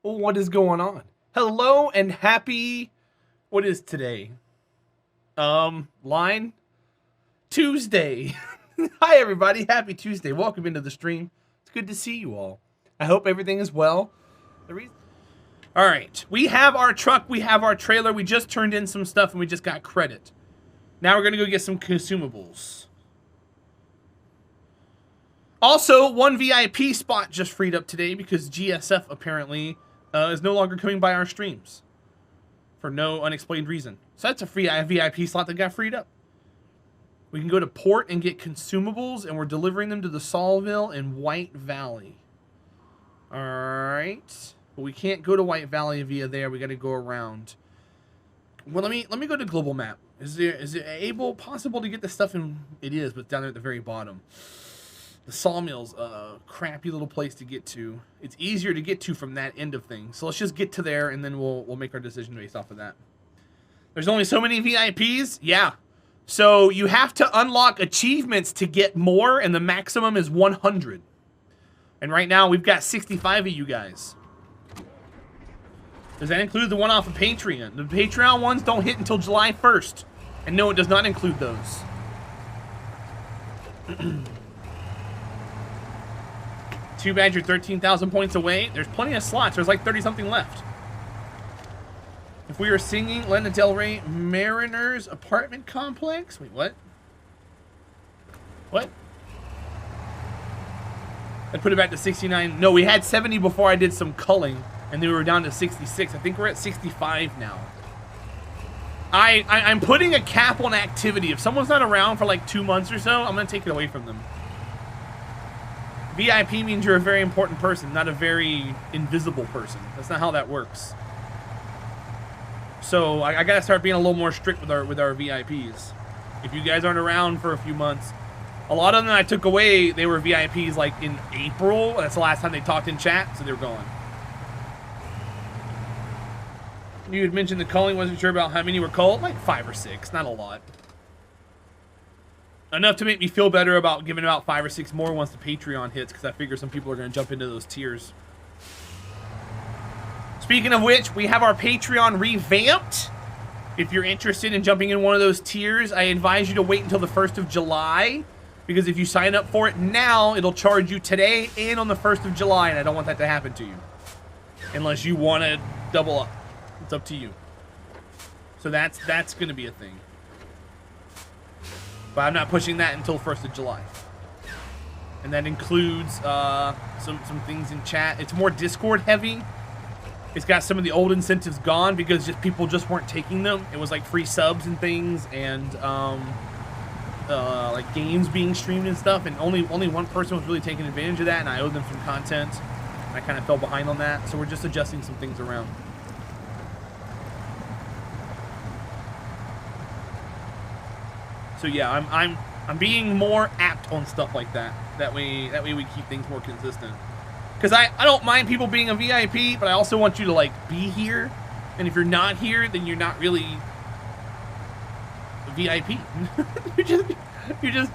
What is going on? Hello and happy, what is today? Line? Tuesday. Hi everybody, happy Tuesday. Welcome into the stream. It's good to see you all. I hope everything is well. All right, we have our truck, we have our trailer. We just turned in some stuff and we just got credit. Now we're gonna go get some consumables. Also, one VIP spot just freed up today because GSF apparently is no longer coming by our streams for no unexplained reason. So that's a free VIP slot that got freed up. We can go to port and get consumables, and we're delivering them to the Sawville in White Valley. All right, but we can't go to White Valley via there. We got to go around. Well, let me go to global map. Is it possible to get the stuff in? It is, but it's down there at the very bottom. The sawmill's a crappy little place to get to. It's easier to get to from that end of things. So let's just get to there, and then we'll make our decision based off of that. There's only so many VIPs? Yeah. So you have to unlock achievements to get more, and the maximum is 100. And right now, we've got 65 of you guys. Does that include the one off of Patreon? The Patreon ones don't hit until July 1st. And no, it does not include those. Too bad you're 13,000 points away. There's plenty of slots. There's like 30-something left. If we were singing Lana Del Rey Mariners apartment complex. Wait, what? What? I put it back to 69. No, we had 70 before I did some culling, and then we were down to 66. I think we're at 65 now. I'm putting a cap on activity. If someone's not around for like 2 months or so, I'm going to take it away from them. VIP means you're a very important person, not a very invisible person. That's not how that works. So I gotta start being a little more strict with our VIPs. If you guys aren't around for a few months, a lot of them I took away, they were VIPs like in April. That's the last time they talked in chat, so they were gone. You had mentioned the culling, wasn't sure about how many were culled. Like 5 or 6, not a lot. Enough to make me feel better about giving about 5 or 6 more once the Patreon hits, because I figure some people are going to jump into those tiers. Speaking of which, we have our Patreon revamped. If you're interested in jumping in one of those tiers, I advise you to wait until the 1st of July, because if you sign up for it now, it'll charge you today and on the 1st of July, and I don't want that to happen to you. Unless you want to double up. It's up to you. So that's going to be a thing. But I'm not pushing that until 1st of July. And that includes some things in chat. It's more Discord heavy. It's got some of the old incentives gone because people just weren't taking them. It was like free subs and things, and like games being streamed and stuff. And only one person was really taking advantage of that, and I owed them some content. I kind of fell behind on that, so we're just adjusting some things around. So yeah, I'm being more apt on stuff like that. That way we keep things more consistent. Because I don't mind people being a VIP, but I also want you to like be here. And if you're not here, then you're not really a VIP. you're just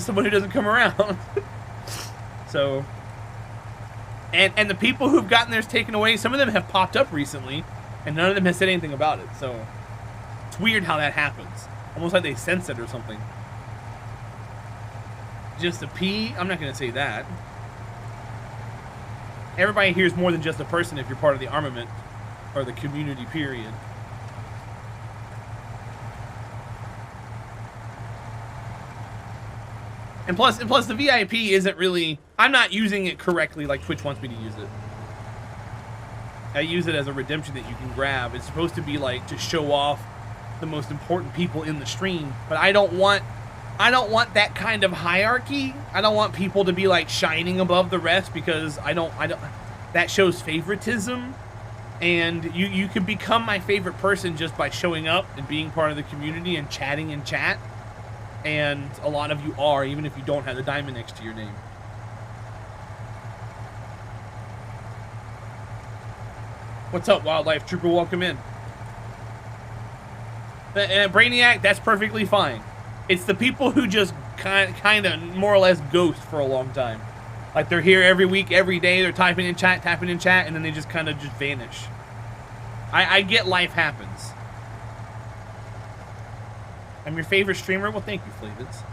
someone who doesn't come around. So and the people who've gotten theirs taken away, some of them have popped up recently, and none of them has said anything about it. So it's weird how that happens. Almost like they sense it or something. Just a P? I'm not going to say that. Everybody here is more than just a person if you're part of the armament or the community, period. And plus the VIP isn't really... I'm not using it correctly like Twitch wants me to use it. I use it as a redemption that you can grab. It's supposed to be like to show off the most important people in the stream, but I don't want that kind of hierarchy. I don't want people to be like shining above the rest, because I don't that shows favoritism, and you can become my favorite person just by showing up and being part of the community and chatting in chat, and a lot of you are, even if you don't have the diamond next to your name. What's up, Wildlife Trooper? Welcome in. Brainiac, that's perfectly fine. It's the people who just kind of more or less ghost for a long time. Like they're here every week, every day. They're typing in chat, and then they just kind of just vanish. I get life happens. I'm your favorite streamer. Well, thank you, Flavids.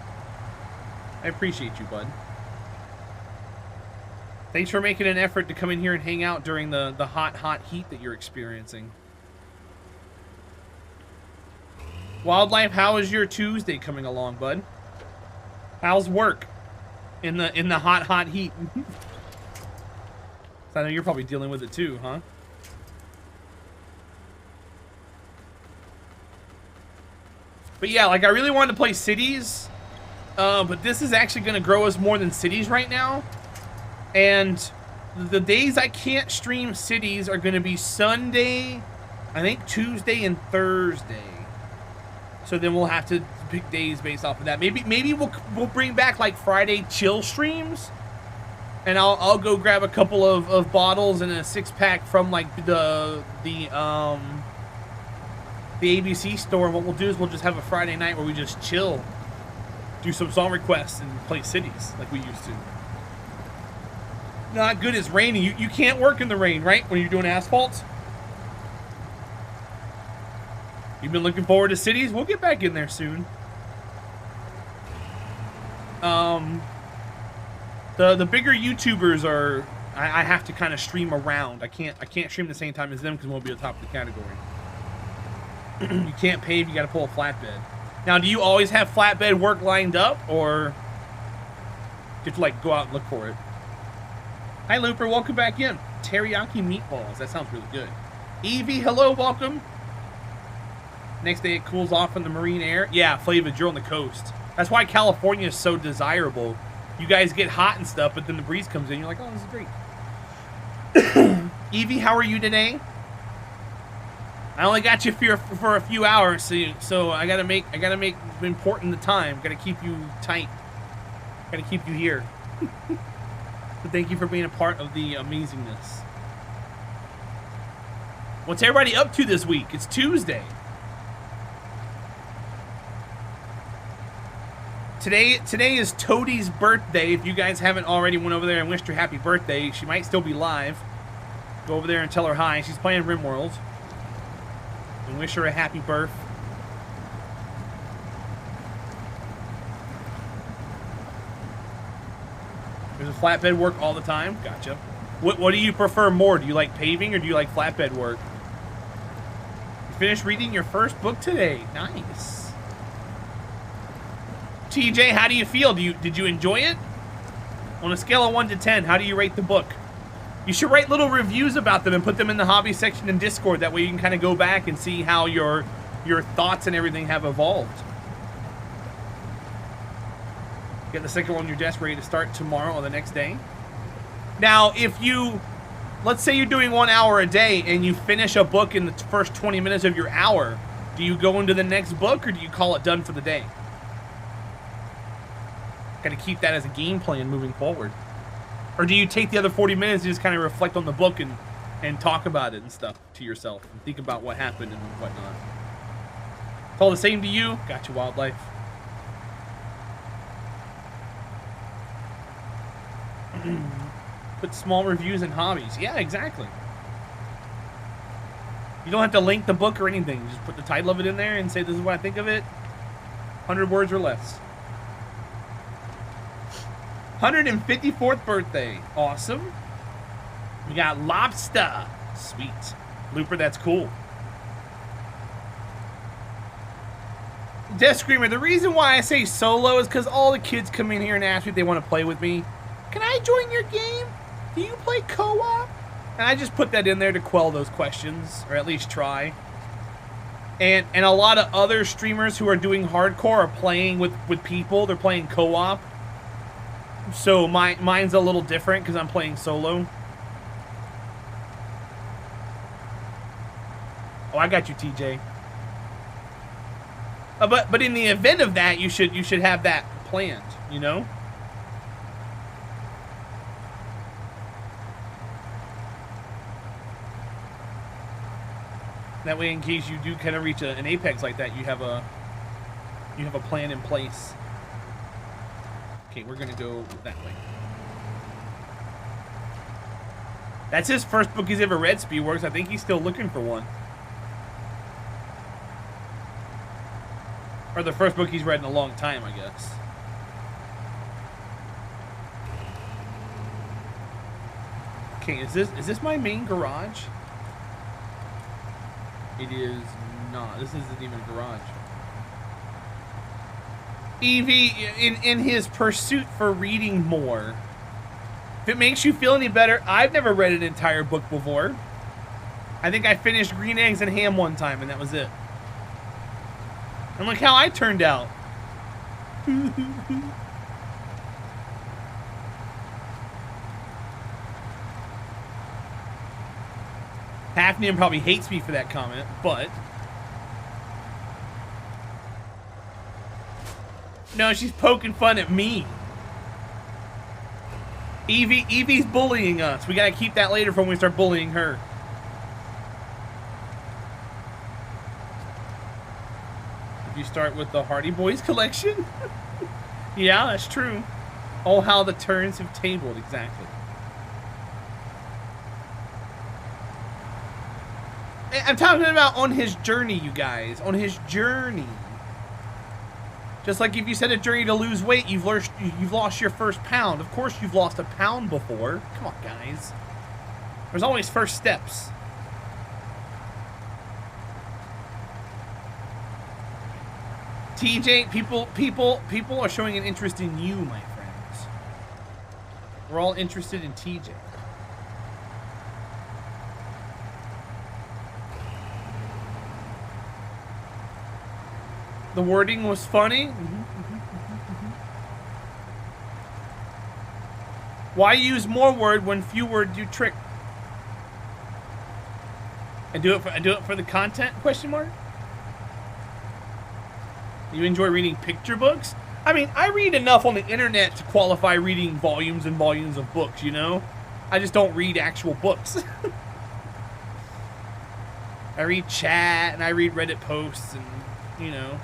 I appreciate you, bud. Thanks for making an effort to come in here and hang out during the hot heat that you're experiencing. Wildlife, how is your Tuesday coming along, bud? How's work in the hot heat? So I know you're probably dealing with it too, huh? But yeah, like I really wanted to play Cities, but this is actually going to grow us more than Cities right now. And the days I can't stream Cities are going to be Sunday, I think Tuesday and Thursday. So then we'll have to pick days based off of that. Maybe we'll bring back like Friday chill streams, and I'll go grab a couple of bottles and a 6-pack from like the ABC store. And what we'll do is we'll just have a Friday night where we just chill, do some song requests, and play Cities like we used to. Not good as raining. You can't work in the rain, right? When you're doing asphalt. You've been looking forward to Cities? We'll get back in there soon. The bigger YouTubers are, I have to kind of stream around. I can't stream the same time as them because we'll be at the top of the category. You can't pave, you got to pull a flatbed. Now, do you always have flatbed work lined up, or do you have to like go out and look for it? Hi, Looper. Welcome back in. Teriyaki meatballs. That sounds really good. Evie, hello. Welcome. Next day it cools off in the marine air. Yeah, Flavid, you're on the coast. That's why California is so desirable. You guys get hot and stuff, but then the breeze comes in. You're like, oh, this is great. Evie, how are you today? I only got you for a few hours, so I gotta make important the time. Gotta keep you tight. Gotta keep you here. But thank you for being a part of the amazingness. What's everybody up to this week? It's Tuesday. Today is Toadie's birthday. If you guys haven't already went over there and wished her happy birthday, she might still be live. Go over there and tell her hi. She's playing RimWorld. And wish her a happy birth. There's a flatbed work all the time. Gotcha. What do you prefer more? Do you like paving or do you like flatbed work? You finished reading your first book today. Nice. TJ, how do you feel? Did you enjoy it? On a scale of 1 to 10, how do you rate the book? You should write little reviews about them and put them in the hobby section in Discord. That way you can kind of go back and see how your thoughts and everything have evolved. Get the second one on your desk ready to start tomorrow or the next day. Now, if you, let's say you're doing 1 hour a day and you finish a book in the first 20 minutes of your hour, do you go into the next book or do you call it done for the day? Got to keep that as a game plan moving forward. Or do you take the other 40 minutes and just kind of reflect on the book and talk about it and stuff to yourself and think about what happened and whatnot? It's all the same to you? Got you, Wildlife. Put small reviews in hobbies. Yeah, exactly. You don't have to link the book or anything. You just put the title of it in there and say this is what I think of it. 100 words or less. 154th birthday. Awesome. We got lobster. Sweet. Looper, that's cool. Death Screamer, the reason why I say solo is because all the kids come in here and ask me if they want to play with me. Can I join your game? Do you play co-op? And I just put that in there to quell those questions, or at least try. And a lot of other streamers who are doing hardcore are playing with people. They're playing co-op. So mine's a little different because I'm playing solo. Oh, I got you, TJ. But in the event of that, you should have that planned, you know? That way, in case you do kind of reach an apex like that, you have a plan in place. Okay, we're gonna go that way. That's his first book he's ever read, Speedworks. I think he's still looking for one. Or the first book he's read in a long time, I guess. Okay, is this my main garage? It is not. This isn't even a garage. Evie, in his pursuit for reading more, if it makes you feel any better, I've never read an entire book before. I think I finished Green Eggs and Ham one time, and that was it. And look how I turned out. Hafnium probably hates me for that comment, but... No, she's poking fun at me. Evie's bullying us. We gotta keep that later for when we start bullying her. If you start with the Hardy Boys collection? Yeah, that's true. Oh, how the turns have tabled, exactly. I'm talking about on his journey, you guys. On his journey. Just like if you said a journey to lose weight, you've lost your first pound. Of course you've lost a pound before. Come on, guys. There's always first steps. TJ, people are showing an interest in you, my friends. We're all interested in TJ. The wording was funny. Why use more word when few words do trick? And do it for the content? Question mark. You enjoy reading picture books? I mean, I read enough on the internet to qualify reading volumes and volumes of books. You know, I just don't read actual books. I read chat and I read Reddit posts and you know.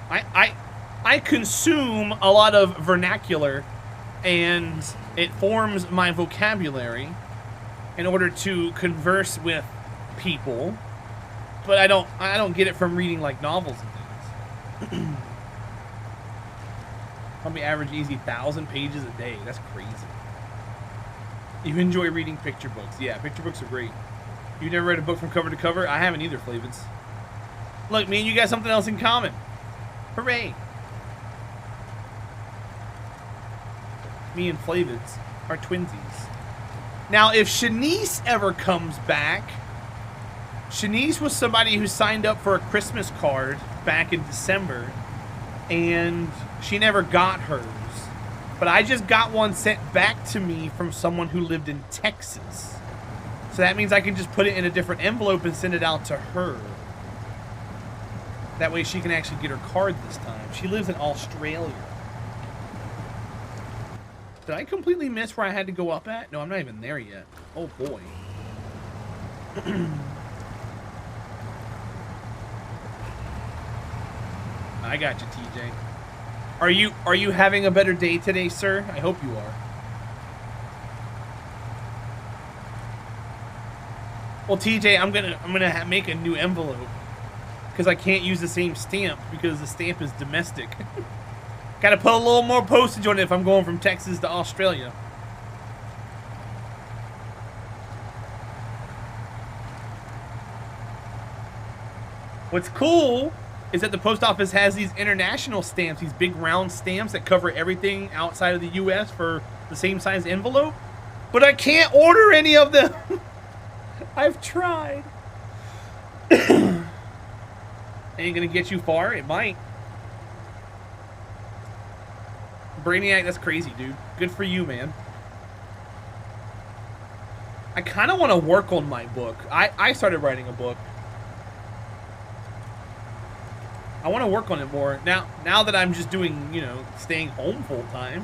I consume a lot of vernacular and it forms my vocabulary in order to converse with people, but I don't get it from reading like novels and things. Probably average easy 1,000 pages a day. That's crazy. You enjoy reading picture books. Yeah, picture books are great. You never read a book from cover to cover? I haven't either, Flavids. Look, me and you got something else in common. Hooray! Me and Flavids are twinsies. Now, if Shanice ever comes back, Shanice was somebody who signed up for a Christmas card back in December, and she never got hers. But I just got one sent back to me from someone who lived in Texas. So that means I can just put it in a different envelope and send it out to her. That way she can actually get her card this time. She lives in Australia. Did I completely miss where I had to go up at? No, I'm not even there yet. Oh boy. I got you, TJ. Are you having a better day today, sir? I hope you are. Well, TJ, I'm gonna make a new envelope. Because I can't use the same stamp because the stamp is domestic. Gotta put a little more postage on it if I'm going from Texas to Australia. What's cool is that the post office has these international stamps, these big round stamps that cover everything outside of the U.S. for the same size envelope. But I can't order any of them. I've tried. Ain't gonna get you far. It might. Brainiac, that's crazy, dude. Good for you, man. I kind of want to work on my book. I started writing a book. I want to work on it more. Now that I'm just doing, you know, staying home full time,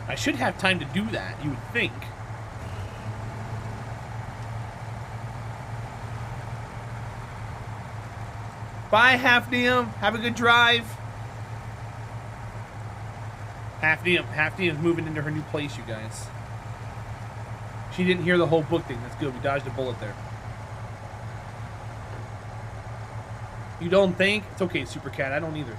I should have time to do that, you would think. Bye, Hafnium. Have a good drive. Hafnium's moving into her new place, you guys. She didn't hear the whole book thing. That's good. We dodged a bullet there. You don't think? It's okay, Super Cat. I don't either.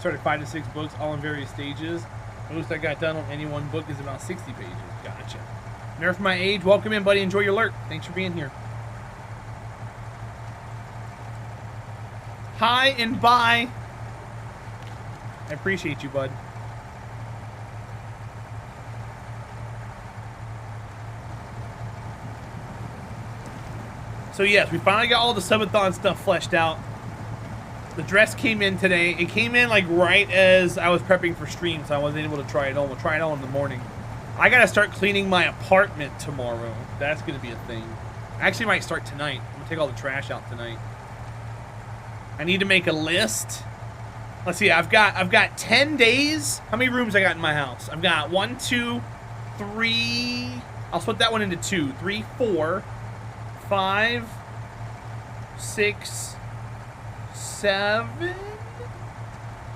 Started 5 to 6 books, all in various stages. Most I got done on any one book is about 60 pages. Gotcha. Nerf my age. Welcome in, buddy. Enjoy your lurk. Thanks for being here. Hi and bye. I appreciate you, bud. So yes, we finally got all the subathon stuff fleshed out. The dress came in today. It came in like right as I was prepping for stream, so I wasn't able to try it on. We'll try it on in the morning. I gotta start cleaning my apartment tomorrow. That's gonna be a thing. I actually might start tonight. I'm gonna take all the trash out tonight. I need to make a list. Let's see, I've got 10 days. How many rooms I got in my house? I've got 1, 2, 3. I'll split that one into 2. 3, 4, 5, 6, 7.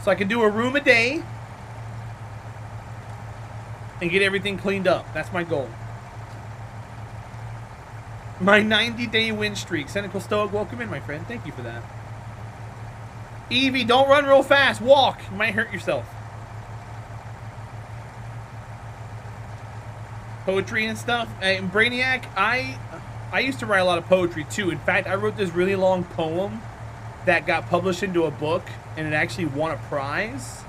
So I can do a room a day and get everything cleaned up. That's my goal. My 90-day win streak. Cynical Stoic, welcome in, my friend. Thank you for that. Evie, don't run real fast. Walk. You might hurt yourself. Poetry and stuff. And Brainiac, I used to write a lot of poetry too. In fact, I wrote this really long poem that got published into a book, and it actually won a prize.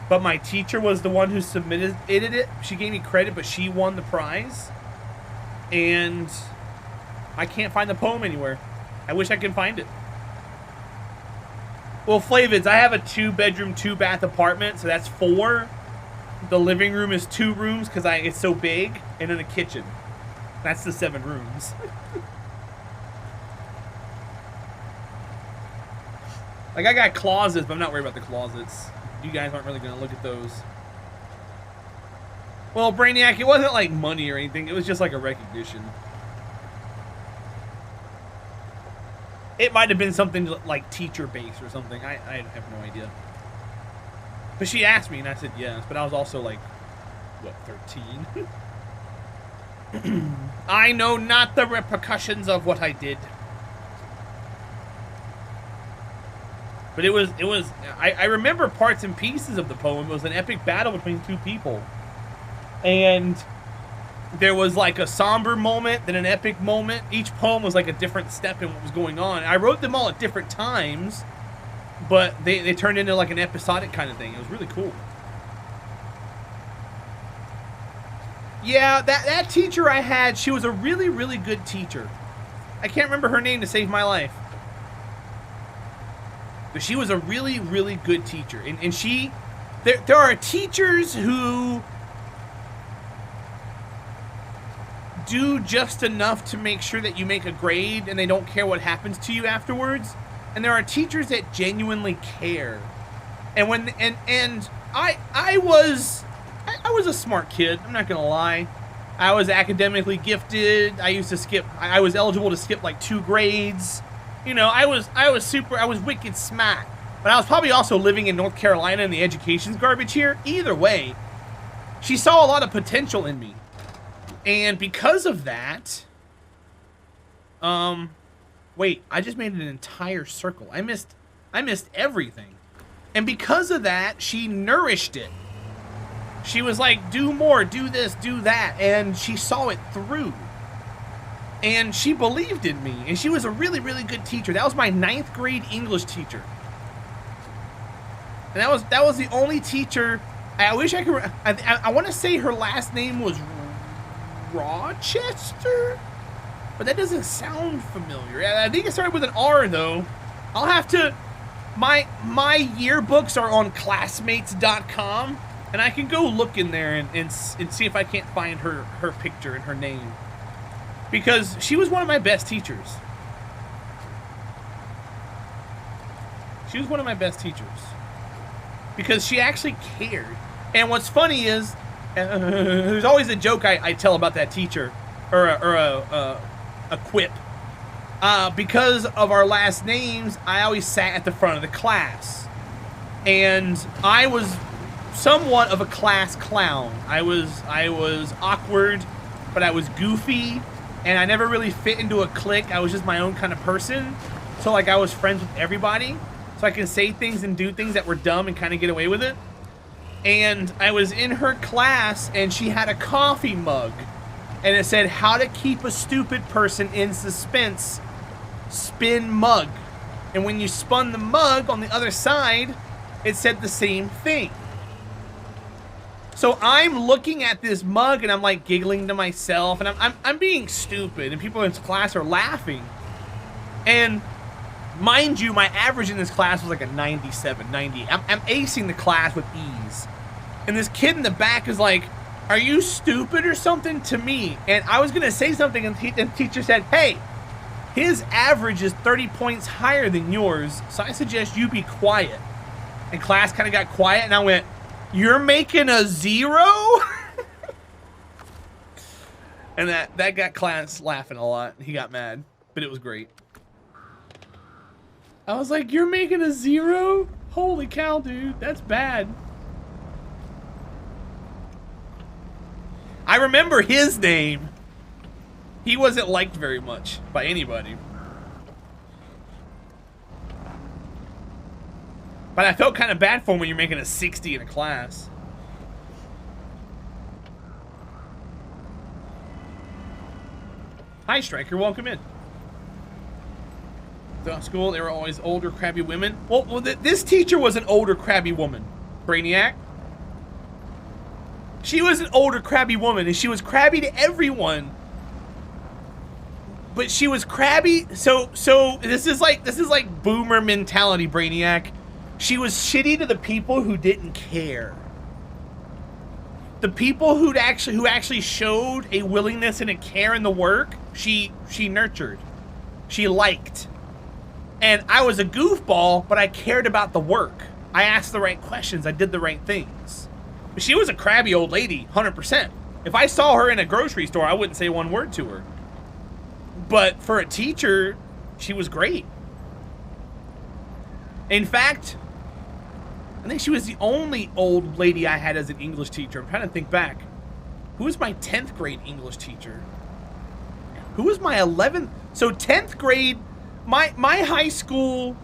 But my teacher was the one who submitted it. She gave me credit, but she won the prize. And I can't find the poem anywhere. I wish I could find it. Well, Flavids, I have a 2-bedroom, 2-bath apartment, so that's 4. The living room is 2 rooms because it's so big, and then a kitchen. That's the 7 rooms. Like, I got closets, but I'm not worried about the closets. You guys aren't really going to look at those. Well, Brainiac, it wasn't like money or anything. It was just like a recognition. It might have been something like teacher-based or something. I have no idea. But she asked me, and I said yes. But I was also like, what, 13? I know not the repercussions of what I did. But it was. I remember parts and pieces of the poem. It was an epic battle between 2 people. And there was like a somber moment, then an epic moment. Each poem was like a different step in what was going on. I wrote them all at different times, but they turned into like an episodic kind of thing. It was really cool. Yeah, that teacher I had, she was a really, really good teacher. I can't remember her name to save my life. But she was a really, really good teacher. And she... There are teachers who do just enough to make sure that you make a grade and they don't care what happens to you afterwards. And there are teachers that genuinely care. And when I was a smart kid, I'm not gonna lie. I was academically gifted. I was eligible to skip like 2 grades. You know, I was wicked smart. But I was probably also living in North Carolina and the education's garbage here. Either way, she saw a lot of potential in me. And because of that, wait, I just made an entire circle. I missed everything. And because of that, she nourished it. She was like, do more, do this, do that. And she saw it through. And she believed in me. And she was a really, really good teacher. That was my 9th grade English teacher. And that was the only teacher. I wish I could. I want to say her last name was Rochester, but that doesn't sound familiar. I think it started with an R though. I'll have to. My yearbooks are on classmates.com, and I can go look in there and see if I can't find her picture and her name, because she was one of my best teachers. She was one of my best teachers because she actually cared. And what's funny is There's always a joke I tell about that teacher, or a quip. Because of our last names, I always sat at the front of the class. And I was somewhat of a class clown. I was awkward, but I was goofy, and I never really fit into a clique. I was just my own kind of person. So like I was friends with everybody. So I could say things and do things that were dumb and kind of get away with it. And I was in her class, and she had a coffee mug. And it said, "How to keep a stupid person in suspense. Spin mug." And when you spun the mug on the other side, it said the same thing. So I'm looking at this mug, and I'm like giggling to myself, and I'm being stupid, and people in class are laughing. And mind you, my average in this class was like a 97, 90. I'm acing the class with ease. And this kid in the back is like, "Are you stupid or something?" to me. And I was gonna say something, and the teacher said, "Hey, his average is 30 points higher than yours, so I suggest you be quiet." And class kind of got quiet, and I went, "You're making a 0?" And that got class laughing a lot. He got mad, but it was great. I was like, "You're making a 0? Holy cow, dude, that's bad." I remember his name. He wasn't liked very much by anybody. But I felt kind of bad for him when you're making a 60 in a class. Hi, Striker. Welcome in. Throughout school, there were always older, crabby women. Well, this teacher was an older, crabby woman. Brainiac. She was an older, crabby woman, and she was crabby to everyone. But she was crabby, so this is like boomer mentality, Brainiac. She was shitty to the people who didn't care. The people who actually showed a willingness and a care in the work, she nurtured. She liked. And I was a goofball, but I cared about the work. I asked the right questions, I did the right things. But she was a crabby old lady, 100%. If I saw her in a grocery store, I wouldn't say one word to her. But for a teacher, she was great. In fact, I think she was the only old lady I had as an English teacher. I'm trying to think back. Who was my 10th grade English teacher? Who was my 11th? So 10th grade, my high school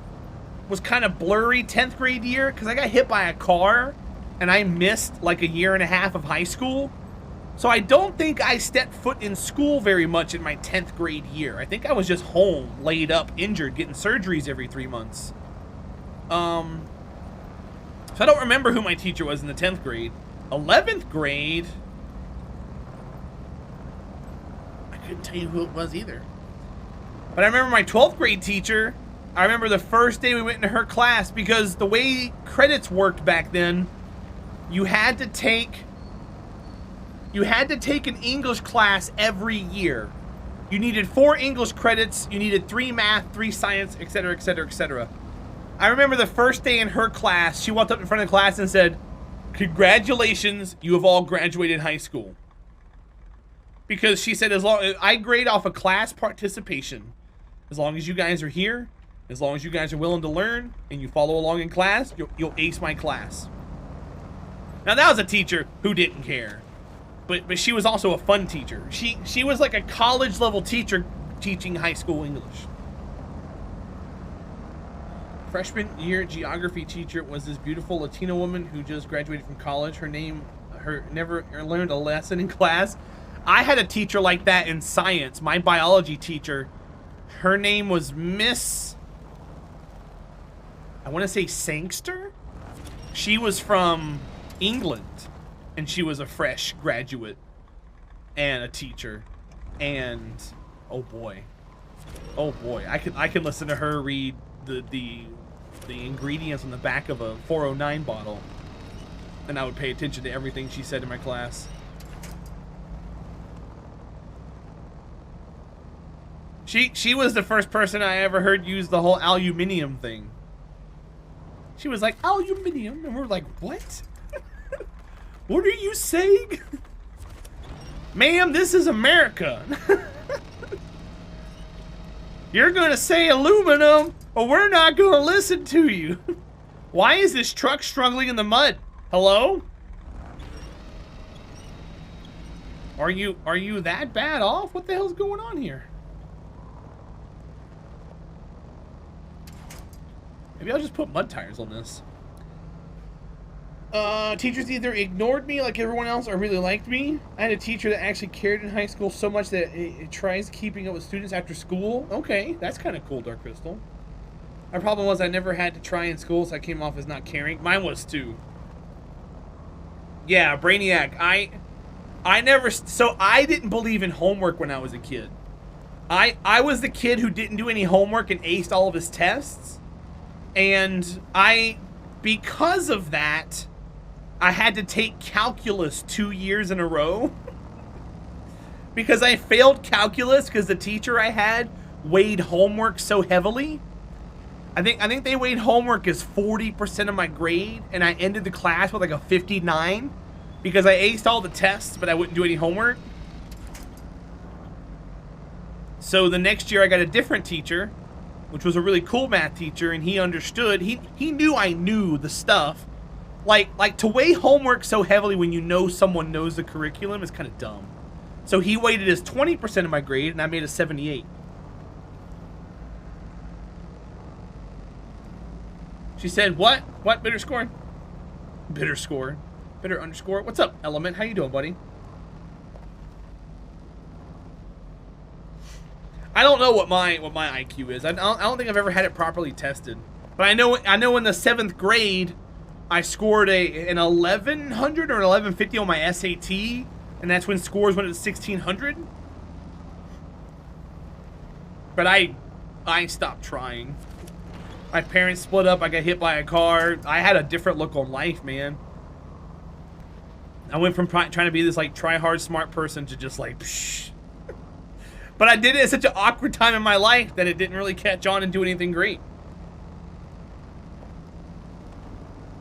was kind of blurry 10th grade year because I got hit by a car and I missed like a year and a half of high school. So I don't think I stepped foot in school very much in my 10th grade year. I think I was just home, laid up, injured, getting surgeries every 3 months. So I don't remember who my teacher was in the 10th grade. 11th grade, I couldn't tell you who it was either. But I remember my 12th grade teacher. I remember the first day we went into her class because the way credits worked back then, you had to take an English class every year. You needed 4 English credits, you needed 3 math, 3 science, etc., etc., etc. I remember the first day in her class, she walked up in front of the class and said, "Congratulations, you have all graduated high school." Because she said, as long I grade off of class participation. As long as you guys are here, as long as you guys are willing to learn, and you follow along in class, you'll ace my class. Now that was a teacher who didn't care. But she was also a fun teacher. She was like a college level teacher teaching high school English. Freshman year geography teacher was this beautiful Latina woman who just graduated from college. Her never learned a lesson in class. I had a teacher like that in science. My biology teacher, her name was Miss, I want to say Sangster. She was from England, and she was a fresh graduate and a teacher. And oh boy, I can listen to her read the ingredients on the back of a 409 bottle, and I would pay attention to everything she said in my class. She was the first person I ever heard use the whole aluminium thing. She was like, "Aluminium," and we're like, "What?" What are you saying? Ma'am, this is America. You're gonna say aluminum, or we're not gonna listen to you. Why is this truck struggling in the mud? Hello? Are you that bad off? What the hell's going on here? Maybe I'll just put mud tires on this. Teachers either ignored me like everyone else or really liked me. I had a teacher that actually cared in high school so much that it tries keeping up with students after school. Okay, that's kind of cool, Dark Crystal. My problem was I never had to try in school, so I came off as not caring. Mine was too. Yeah, Brainiac. I never, so I didn't believe in homework when I was a kid. I was the kid who didn't do any homework and aced all of his tests. And because of that, I had to take calculus 2 years in a row. Because I failed calculus because the teacher I had weighed homework so heavily. I think they weighed homework as 40% of my grade, and I ended the class with like a 59 because I aced all the tests, but I wouldn't do any homework. So the next year I got a different teacher, which was a really cool math teacher, and he understood. He knew I knew the stuff. Like to weigh homework so heavily when you know someone knows the curriculum is kind of dumb. So he weighted as 20% of my grade, and I made a 78. She said, what? What? Bitter score? Bitter score. Bitter underscore. What's up, Element? How you doing, buddy? I don't know what my IQ is. I don't think I've ever had it properly tested. But I know in the 7th grade, I scored an 1100 or an 1150 on my SAT, and that's when scores went to 1600. But I stopped trying. My parents split up. I got hit by a car. I had a different look on life, man. I went from trying to be this like try hard smart person to just like psh. But I did it at such an awkward time in my life that it didn't really catch on and do anything great.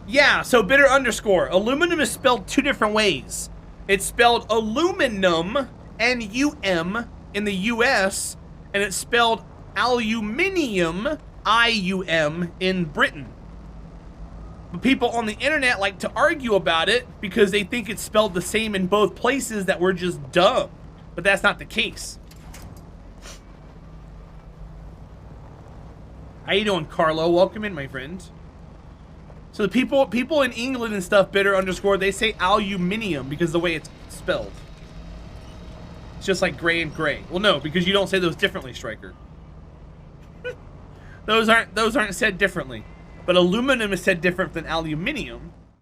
Yeah, so bitter underscore. Aluminum is spelled 2 different ways. It's spelled aluminum, N-U-M, in the U.S., and it's spelled aluminium, I-U-M, in Britain. But people on the internet like to argue about it because they think it's spelled the same in both places, that we're just dumb. But that's not the case. How you doing, Carlo? Welcome in, my friend. So the people in England and stuff, bitter underscore, they say aluminium because of the way it's spelled. It's just like gray and gray. Well, no, because you don't say those differently, Striker. Those aren't said differently. But aluminum is said different than aluminium.